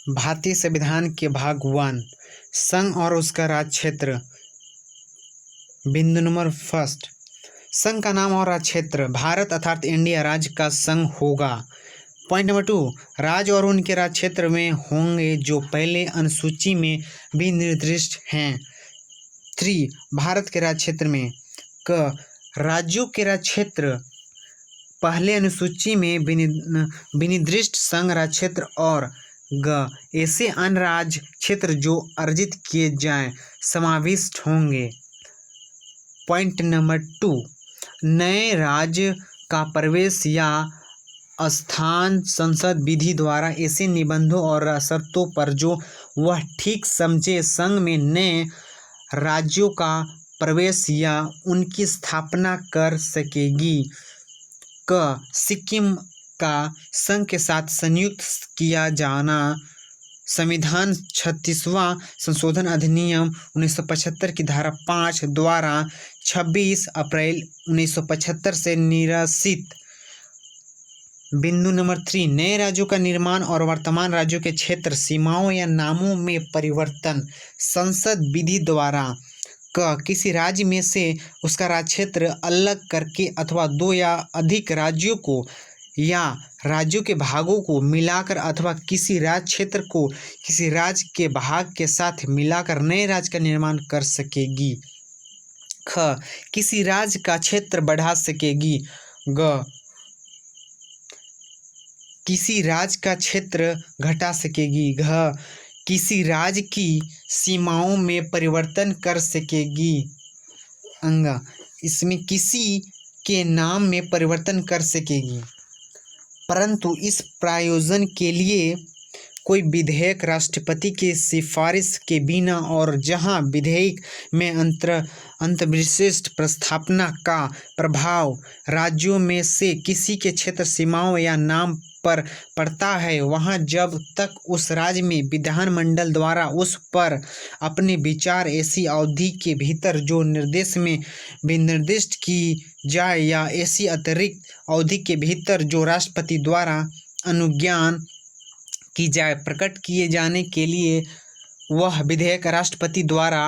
भारतीय संविधान के भाग 1 संघ और उसका राज्य क्षेत्र। बिंदु नंबर फर्स्ट, संघ का नाम और राज्य क्षेत्र। भारत अर्थात इंडिया राज्य का संघ होगा। पॉइंट नंबर 2, राज्य और उनके राज्य क्षेत्र में होंगे जो पहले अनुसूची में भी निर्दिष्ट हैं। 3, भारत के राज्य क्षेत्र में क राज्यों के राज्य क्षेत्र पहले अनुसूची में विनिर्दिष्ट संघ राज्य क्षेत्र और ग ऐसे अन्य राज्य क्षेत्र जो अर्जित किए जाएं समाविष्ट होंगे। पॉइंट नंबर 2, नए राज्य का प्रवेश या स्थान संसद विधि द्वारा ऐसे निबंधों और शर्तों पर जो वह ठीक समझे संघ में नए राज्यों का प्रवेश या उनकी स्थापना कर सकेगी। क सिक्किम का संघ के साथ संयुक्त किया जाना। संविधान 36वां संशोधन अधिनियम 1975 की धारा 5 द्वारा 26 अप्रैल 1975 से निरसित। बिंदु नंबर 3, नए राज्यों का निर्माण और वर्तमान राज्यों के क्षेत्र सीमाओं या नामों में परिवर्तन। संसद विधि द्वारा क किसी राज्य में से उसका राज्य क्षेत्र अलग करके अथवा 2 या अधिक राज्यों को या राज्यों के भागों को मिलाकर अथवा किसी राज्य क्षेत्र को किसी राज्य के भाग के साथ मिलाकर नए राज्य का निर्माण कर सकेगी। ख किसी राज्य का क्षेत्र बढ़ा सकेगी। ग किसी राज्य का क्षेत्र घटा सकेगी। घ किसी राज्य की सीमाओं में परिवर्तन कर सकेगी। अंगा इसमें किसी के नाम में परिवर्तन कर सकेगी, परंतु इस प्रयोजन के लिए कोई विधेयक राष्ट्रपति की सिफारिश के बिना और जहां विधेयक में अंतर्विशिष्ट प्रस्तावना का प्रभाव राज्यों में से किसी के क्षेत्र सीमाओं या नाम पर पड़ता है वहां जब तक उस राज्य में विधानमंडल द्वारा उस पर अपने विचार ऐसी अवधि के भीतर जो निर्देश में विनिर्दिष्ट की जाए या ऐसी अतिरिक्त अवधि के भीतर जो राष्ट्रपति द्वारा अनुज्ञान की जाए प्रकट किए जाने के लिए वह विधेयक राष्ट्रपति द्वारा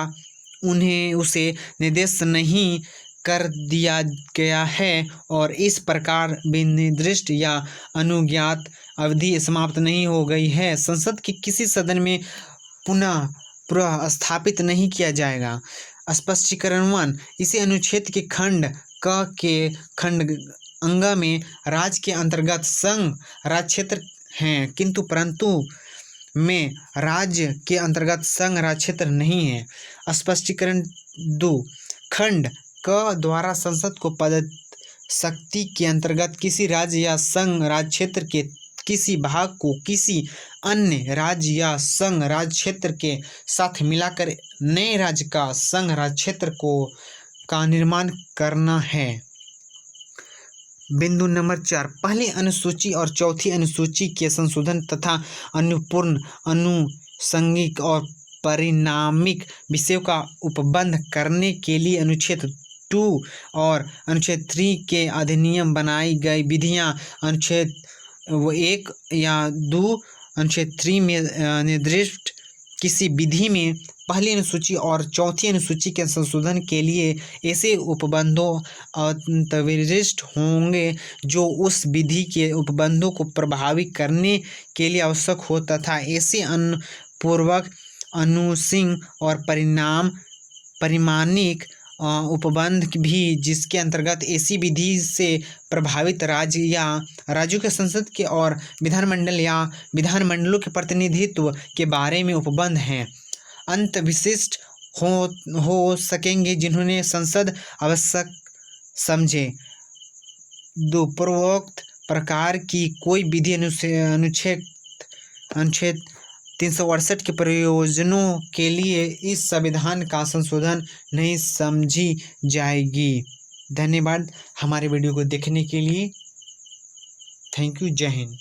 उसे निर्देश नहीं कर दिया गया है और इस प्रकार विनिर्दिष्ट या अनुज्ञात अवधि समाप्त नहीं हो गई है, संसद के किसी सदन में पुनः स्थापित नहीं किया जाएगा। स्पष्टीकरण 1, इसे अनुच्छेद के खंड क के खंड अंगा में राज्य के अंतर्गत संघ राज्य क्षेत्र हैं किंतु परंतु में राज्य के अंतर्गत संघ राज्य क्षेत्र नहीं है। स्पष्टीकरण 2, खंड क द्वारा संसद को पद शक्ति के अंतर्गत किसी राज्य या संघ राज्य क्षेत्र के किसी भाग को किसी अन्य राज्य या संघ राज्य क्षेत्र के साथ मिलाकर नए राज्य का संघ राज्य क्षेत्र का निर्माण करना है। बिंदु नंबर 4, पहली अनुसूची और चौथी अनुसूची के संशोधन तथा अनुपूर्ण आनुषंगिक और परिणामिक विषयों का उपबंध करने के लिए अनुच्छेद 2 और अनुच्छेद 3 के अधिनियम बनाई गई विधियां अनुच्छेद 1 या 2 अनुच्छेद 3 में निर्दिष्ट किसी विधि में पहली अनुसूची और चौथी अनुसूची के संशोधन के लिए ऐसे उपबंधों अंतर्विशिष्ट होंगे जो उस विधि के उपबंधों को प्रभावी करने के लिए आवश्यक हो तथा ऐसे अनुपूर्वक आनुषंगिक और परिमाणिक उपबंध भी जिसके अंतर्गत ऐसी विधि से प्रभावित राज्य या राज्यों के संसद के और विधानमंडल या विधानमंडलों के प्रतिनिधित्व के बारे में उपबंध हैं अंत विशिष्ट हो सकेंगे जिन्होंने संसद आवश्यक समझे। 2, पूर्वोक्त प्रकार की कोई विधि अनुच्छेद 368 के प्रयोजनों के लिए इस संविधान का संशोधन नहीं समझी जाएगी। धन्यवाद हमारे वीडियो को देखने के लिए। Thank you. जय हिंद।